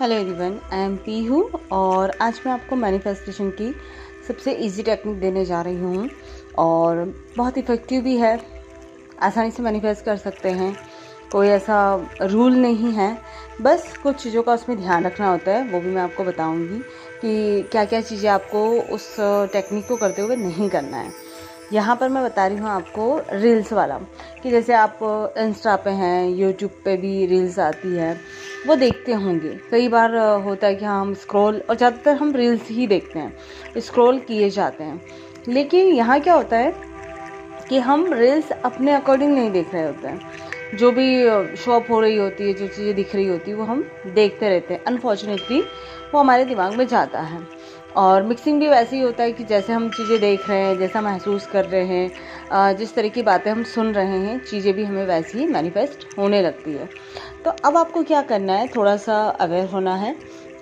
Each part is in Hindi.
Hello everyone, I am Pihu और आज मैं आपको मैनिफेस्टेशन की सबसे इजी टेक्निक देने जा रही हूँ और बहुत इफ़ेक्टिव भी है। आसानी से मैनिफेस्ट कर सकते हैं, कोई ऐसा रूल नहीं है, बस कुछ चीज़ों का उसमें ध्यान रखना होता है। वो भी मैं आपको बताऊँगी कि क्या क्या चीज़ें आपको उस टेक्निक को करते हुए नहीं करना है। यहाँ पर मैं बता रही हूँ आपको रील्स वाला, कि जैसे आप इंस्टा पे हैं, यूट्यूब पे भी रील्स आती है, वो देखते होंगे। कई बार होता है कि हाँ हम स्क्रॉल, और ज़्यादातर हम रील्स ही देखते हैं, स्क्रॉल किए जाते हैं। लेकिन यहाँ क्या होता है कि हम रील्स अपने अकॉर्डिंग नहीं देख रहे होते हैं। जो भी शो अप हो रही होती है, जो चीज़ें दिख रही होती है, वो हम देखते रहते हैं। अनफॉर्चुनेटली वो हमारे दिमाग में जाता है। और मिक्सिंग भी वैसे ही होता है कि जैसे हम चीज़ें देख रहे हैं, जैसा महसूस कर रहे हैं, जिस तरह की बातें हम सुन रहे हैं, चीज़ें भी हमें वैसी ही मैनिफेस्ट होने लगती है। तो अब आपको क्या करना है, थोड़ा सा अवेयर होना है।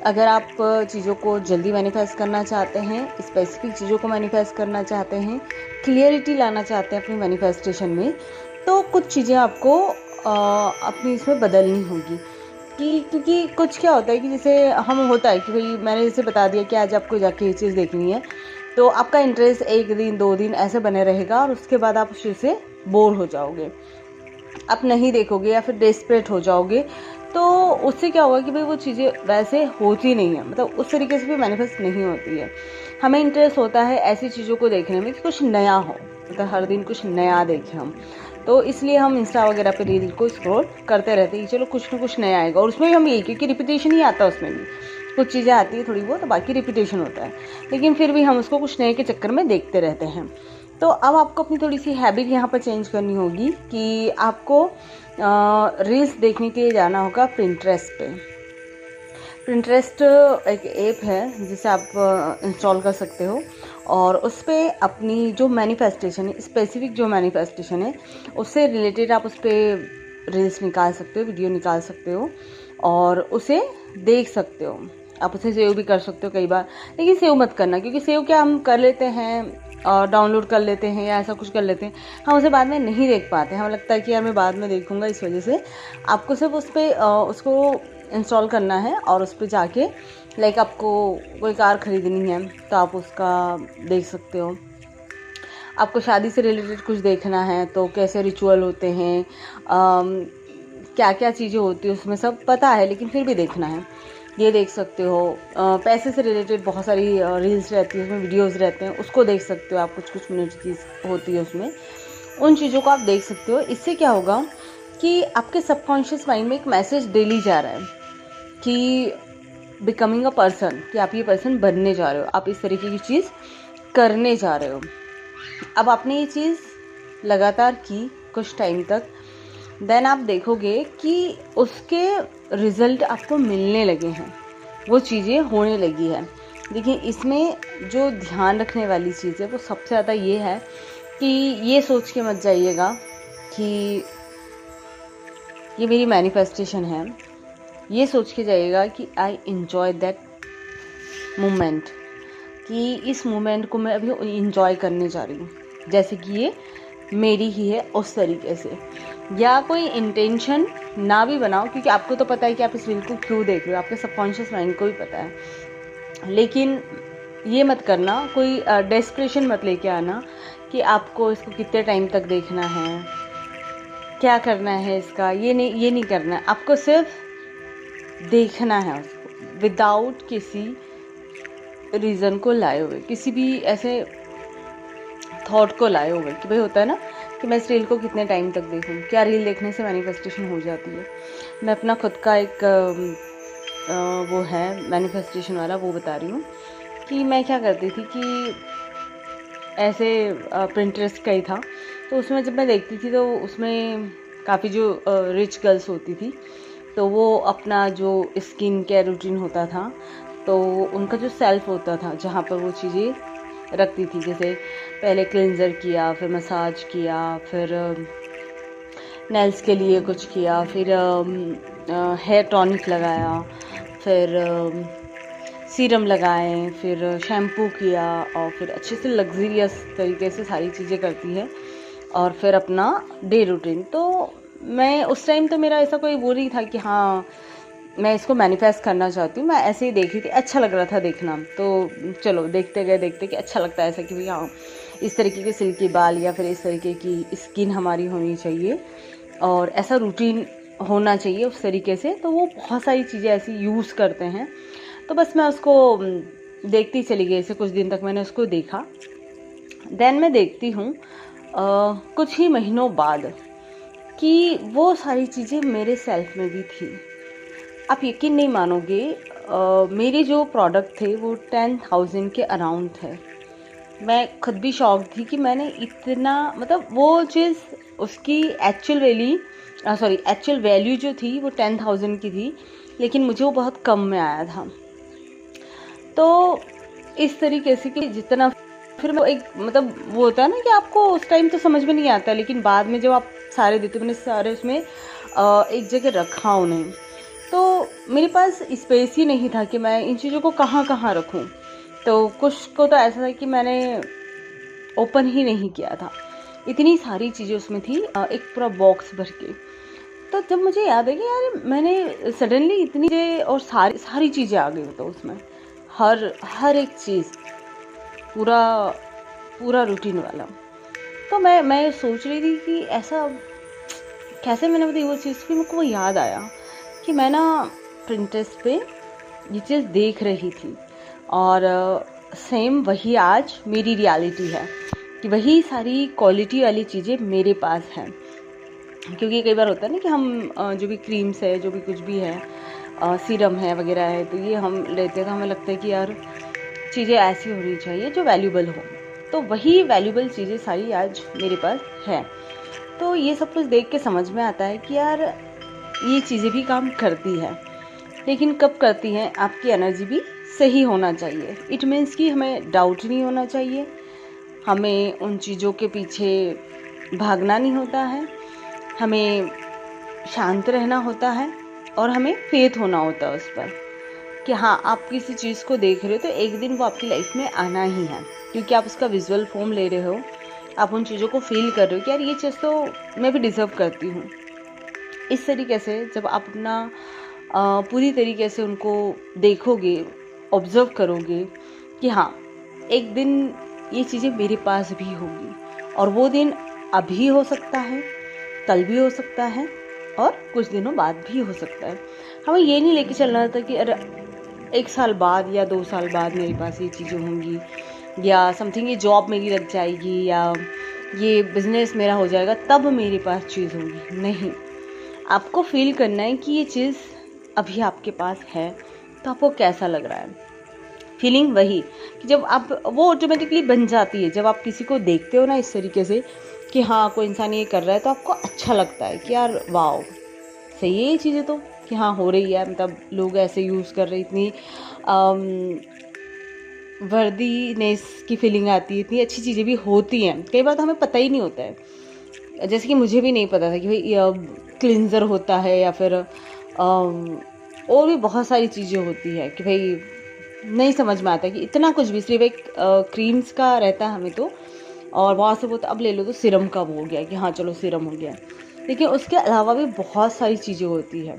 अगर आप चीज़ों को जल्दी मैनिफेस्ट करना चाहते हैं, स्पेसिफिक चीज़ों को मैनिफेस्ट करना चाहते हैं, क्लियरिटी लाना चाहते हैं अपनी मैनिफेस्टेशन में, तो कुछ चीज़ें आपको अपनी इसमें बदलनी होगी। क्योंकि कुछ क्या होता है कि जैसे हम होता है कि भाई मैंने जैसे बता दिया कि आज आपको जाके ये चीज़ देखनी है, तो आपका इंटरेस्ट 1 दिन 2 दिन ऐसे बने रहेगा और उसके बाद आप उस चीज़ से बोर हो जाओगे, आप नहीं देखोगे या फिर डेस्परेट हो जाओगे। तो उससे क्या होगा कि भाई वो चीज़ें वैसे होती नहीं है, मतलब उस तरीके से भी मैनिफेस्ट नहीं होती है। हमें इंटरेस्ट होता है ऐसी चीज़ों को देखने में कि कुछ नया हो, मतलब हर दिन कुछ नया देखें हम। तो इसलिए हम इंस्टा वगैरह पे रील को स्क्रॉल करते रहते हैं कि चलो कुछ ना कुछ नया आएगा। और उसमें भी हम यही, क्योंकि रिपीटेशन ही आता है, उसमें भी कुछ चीज़ें आती है थोड़ी बहुत, तो बाकी रिपीटेशन होता है, लेकिन फिर भी हम उसको कुछ नए के चक्कर में देखते रहते हैं। तो अब आपको अपनी थोड़ी सी हैबिट यहाँ पर चेंज करनी होगी कि आपको रील्स देखने के लिए जाना होगा पिंटरेस्ट पे। पिंटरेस्ट एक ऐप है जिसे आप इंस्टॉल कर सकते हो और उस पर अपनी जो मैनिफेस्टेशन है, स्पेसिफिक जो मैनिफेस्टेशन है, उससे रिलेटेड आप उस पर रील्स निकाल सकते हो, वीडियो निकाल सकते हो और उसे देख सकते हो। आप उसे सेव भी कर सकते हो कई बार, लेकिन सेव मत करना, क्योंकि सेव क्या हम कर लेते हैं और डाउनलोड कर लेते हैं या ऐसा कुछ कर लेते हैं, हम उसे बाद में नहीं देख पाते। हमें लगता है कि यार मैं बाद में देखूंगा, इस वजह से आपको सिर्फ उस पर उसको इंस्टॉल करना है और उस पर जाके, लाइक आपको कोई कार ख़रीदनी है तो आप उसका देख सकते हो। आपको शादी से रिलेटेड कुछ देखना है तो कैसे रिचुअल होते हैं, क्या क्या चीज़ें होती है उसमें सब पता है, लेकिन फिर भी देखना है, ये देख सकते हो। पैसे से रिलेटेड बहुत सारी रील्स रहती है, उसमें वीडियोस रहते हैं, उसको देख सकते हो आप। कुछ मिनट की होती है उसमें, उन चीज़ों को आप देख सकते हो। इससे क्या होगा कि आपके सबकॉन्शियस माइंड में एक मैसेज डेली जा रहा है कि बिकमिंग अ पर्सन, कि आप ये पर्सन बनने जा रहे हो, आप इस तरीके की चीज़ करने जा रहे हो। अब आपने ये चीज़ लगातार की कुछ टाइम तक, देन आप देखोगे कि उसके रिज़ल्ट आपको मिलने लगे हैं, वो चीज़ें होने लगी है। देखिए, इसमें जो ध्यान रखने वाली चीज़ है वो सबसे ज़्यादा ये है कि ये सोच के मत जाइएगा कि ये मेरी मैनिफेस्टेशन है। ये सोच के जाइएगा कि आई इन्जॉय दैट मोमेंट, कि इस मोमेंट को मैं अभी इन्जॉय करने जा रही हूँ, जैसे कि ये मेरी ही है, उस तरीके से। या कोई इंटेंशन ना भी बनाओ, क्योंकि आपको तो पता है कि आप इस रील को क्यों देख रहे हो, आपके सबकॉन्शियस माइंड को भी पता है। लेकिन ये मत करना, कोई डेस्परेशन मत लेके आना कि आपको इसको कितने टाइम तक देखना है, क्या करना है इसका, ये नहीं करना है। आपको सिर्फ देखना है उसको, विदाउट किसी रीज़न को लाए हुए, किसी भी ऐसे थॉट को लाए हुए कि भाई होता है ना कि मैं इस रील को कितने टाइम तक देखूं, क्या रील देखने से मैनिफेस्टेशन हो जाती है। मैं अपना खुद का एक वो है मैनिफेस्टेशन वाला, वो बता रही हूँ कि मैं क्या करती थी कि ऐसे प्रिंटरेस्ट का ही था, तो उसमें जब मैं देखती थी तो उसमें काफ़ी जो रिच गर्ल्स होती थी, तो वो अपना जो स्किन केयर रूटीन होता था, तो उनका जो सेल्फ होता था जहाँ पर वो चीज़ें रखती थी, जैसे पहले क्लिंजर किया, फिर मसाज किया, फिर नेल्स के लिए कुछ किया, फिर हेयर टॉनिक लगाया, फिर सीरम लगाए, फिर शैम्पू किया और फिर अच्छे से लग्जरियस तरीके से सारी चीज़ें करती है और फिर अपना डे रूटीन। तो मैं उस टाइम तो मेरा ऐसा कोई वो नहीं था कि हाँ मैं इसको मैनिफेस्ट करना चाहती हूँ। मैं ऐसे ही देख रही थी, अच्छा लग रहा था देखना, तो चलो देखते गए देखते कि अच्छा लगता है ऐसा कि भैया इस तरीके के सिल्की बाल या फिर इस तरीके की स्किन हमारी होनी चाहिए और ऐसा रूटीन होना चाहिए उस तरीके से। तो वो बहुत सारी चीज़ें ऐसी यूज़ करते हैं। तो बस मैं उसको देखती चली गई, ऐसे कुछ दिन तक मैंने उसको देखा। देन मैं देखती हूँ कुछ ही महीनों बाद कि वो सारी चीज़ें मेरे सेल्फ में भी थी। आप यकीन नहीं मानोगे, मेरे जो प्रोडक्ट थे वो 10,000 के अराउंड थे। मैं खुद भी शॉक थी कि मैंने इतना, मतलब वो चीज़ उसकी एक्चुअल वैल्यू जो थी वो 10,000 की थी, लेकिन मुझे वो बहुत कम में आया था। तो इस तरीके से कि जितना फिर मैं एक, मतलब वो होता है ना कि आपको उस टाइम तो समझ में नहीं आता, लेकिन बाद में जब आप सारे देते, मैंने सारे उसमें एक जगह रखा उन्हें, तो मेरे पास स्पेस ही नहीं था कि मैं इन चीज़ों को कहाँ कहाँ रखूँ। तो कुछ को तो ऐसा था कि मैंने ओपन ही नहीं किया था, इतनी सारी चीज़ें उसमें थी, एक पूरा बॉक्स भर के। तो जब मुझे याद है कि यार मैंने सडनली इतनी चीज़ें और सारी चीज़ें आ गई, तो उसमें हर एक चीज़ पूरा रूटीन वाला। तो मैं सोच रही थी कि ऐसा कैसे मैंने बताई वो चीज़। फिर मुझको वो याद आया कि मैं ना Pinterest पे ये चीज़ देख रही थी और सेम वही आज मेरी रियलिटी है कि वही सारी क्वालिटी वाली चीज़ें मेरे पास हैं। क्योंकि कई बार होता है ना कि हम जो भी क्रीम्स है, जो भी कुछ भी है, सीरम है वगैरह है, तो ये हम लेते हैं तो हमें लगता है कि यार चीज़ें ऐसी होनी चाहिए जो वैल्यूबल हो। तो वही वैल्यूबल चीज़ें सारी आज मेरे पास है। तो ये सब कुछ देख के समझ में आता है कि यार ये चीज़ें भी काम करती है, लेकिन कब करती हैं, आपकी एनर्जी भी सही होना चाहिए। इट मीन्स कि हमें डाउट नहीं होना चाहिए, हमें उन चीज़ों के पीछे भागना नहीं होता है, हमें शांत रहना होता है और हमें फेथ होना होता है उस पर कि हाँ, आप किसी चीज़ को देख रहे हो तो एक दिन वो आपकी लाइफ में आना ही है, क्योंकि आप उसका विजुअल फॉर्म ले रहे हो, आप उन चीज़ों को फील कर रहे हो कि यार ये चीज़ तो मैं भी डिज़र्व करती हूँ। इस तरीके से जब आप अपना पूरी तरीके से उनको देखोगे, ऑब्ज़र्व करोगे कि हाँ, एक दिन ये चीज़ें मेरे पास भी होगी, और वो दिन अभी हो सकता है, कल भी हो सकता है और कुछ दिनों बाद भी हो सकता है। हमें ये नहीं लेके चलना था कि अरे 1 साल बाद या 2 साल बाद मेरे पास ये चीज़ें होंगी, या समथिंग ये जॉब मेरी लग जाएगी, या ये बिज़नेस मेरा हो जाएगा तब मेरे पास चीज़ होगी। नहीं, आपको फील करना है कि ये चीज़ अभी आपके पास है तो आपको कैसा लग रहा है। फीलिंग वही कि जब आप, वो ऑटोमेटिकली बन जाती है जब आप किसी को देखते हो ना इस तरीके से कि हाँ कोई इंसान ये कर रहा है, तो आपको अच्छा लगता है कि यार वाओ, सही है ये चीज़ें तो, कि हाँ हो रही है, मतलब लोग ऐसे यूज़ कर रहे, इतनी वर्दीनेस की फीलिंग आती है, इतनी अच्छी चीज़ें भी होती हैं। कई बार तो हमें पता ही नहीं होता है, जैसे कि मुझे भी नहीं पता था कि भाई क्लिनज़र होता है या फिर और भी बहुत सारी चीज़ें होती है कि भाई नहीं समझ में आता कि इतना कुछ भी सिर्फ एक क्रीम्स का रहता है हमें तो, और वहाँ से वो तो अब ले लो तो सीरम का हो गया कि हाँ चलो सीरम हो गया, लेकिन उसके अलावा भी बहुत सारी चीज़ें होती है।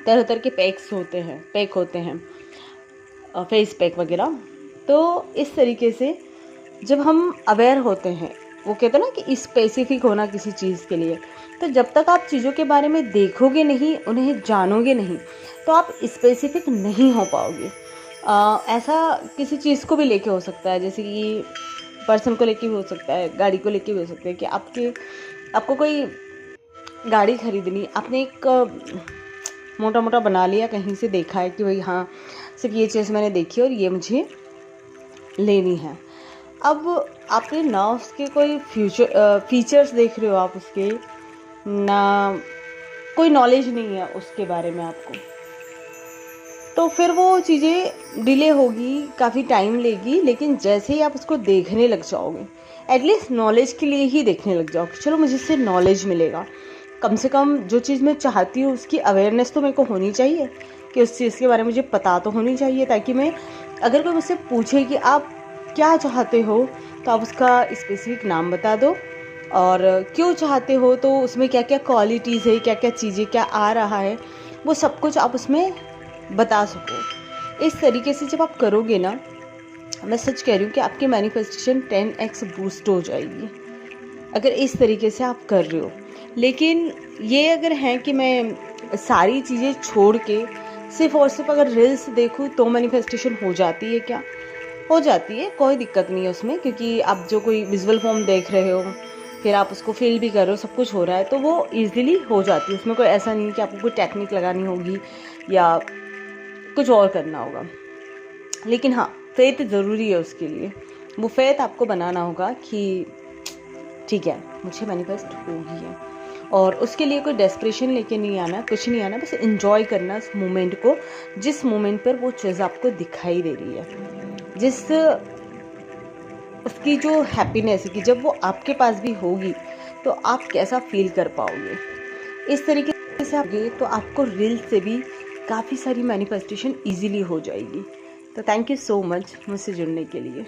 तरह तरह के पैक होते हैं फेस पैक वगैरह। तो इस तरीके से जब हम अवेयर होते हैं, वो कहते हैं ना कि स्पेसिफिक होना किसी चीज़ के लिए, तो जब तक आप चीज़ों के बारे में देखोगे नहीं, उन्हें जानोगे नहीं, तो आप स्पेसिफिक नहीं हो पाओगे। ऐसा किसी चीज़ को भी लेके हो सकता है, जैसे कि पर्सन को लेके भी हो सकता है, गाड़ी को लेके भी हो सकता है कि आपको कोई गाड़ी खरीदनी, आपने एक मोटा मोटा बना लिया, कहीं से देखा है कि भाई हाँ सिर्फ ये चीज़ मैंने देखी और ये मुझे लेनी है। अब आपने ना उसके कोई फीचर्स देख रहे हो, आप उसके ना कोई नॉलेज नहीं है उसके बारे में आपको, तो फिर वो चीज़ें डिले होगी, काफ़ी टाइम लेगी, लेकिन जैसे ही आप उसको देखने लग जाओगे, एटलीस्ट नॉलेज के लिए ही देखने लग जाओ कि चलो मुझे इससे नॉलेज मिलेगा, कम से कम जो चीज़ मैं चाहती हूँ उसकी अवेयरनेस तो मेरे को होनी चाहिए कि उस चीज़ के बारे में मुझे पता तो होनी चाहिए, ताकि मैं, अगर कोई मुझसे पूछे कि आप क्या चाहते हो, तो आप उसका स्पेसिफिक नाम बता दो, और क्यों चाहते हो, तो उसमें क्या क्या क्वालिटीज़ है, क्या क्या चीज़ें, क्या आ रहा है, वो सब कुछ आप उसमें बता सको। इस तरीके से जब आप करोगे ना, मैं सच कह रही हूँ कि आपकी मैनिफेस्टेशन 10x बूस्ट हो जाएगी, अगर इस तरीके से आप कर रहे हो। लेकिन ये अगर है कि मैं सारी चीज़ें छोड़ के सिर्फ़ और सिर्फ अगर रील्स देखूँ तो मैनिफेस्टेशन हो जाती है क्या? हो जाती है, कोई दिक्कत नहीं है उसमें, क्योंकि आप जो कोई विजुअल फॉर्म देख रहे हो, फिर आप उसको फील भी कर रहे हो, सब कुछ हो रहा है, तो वो ईज़िली हो जाती है। उसमें कोई ऐसा नहीं है कि आपको कोई टेक्निक लगानी होगी या कुछ और करना होगा। लेकिन हाँ, फेथ ज़रूरी है उसके लिए। वो फेथ आपको बनाना होगा कि ठीक है, मुझे मैनिफेस्ट होगी है, और उसके लिए कोई डेस्परेशन लेके नहीं आना, कुछ नहीं आना, बस एंजॉय करना उस मोमेंट को, जिस मोमेंट पर वो चीज़ आपको दिखाई दे रही है, जिस उसकी जो हैप्पीनेस की जब वो आपके पास भी होगी तो आप कैसा फील कर पाओगे। इस तरीके से आप गए तो आपको रील से भी काफ़ी सारी मैनिफेस्टेशन इजीली हो जाएगी। तो थैंक यू सो मच मुझसे जुड़ने के लिए।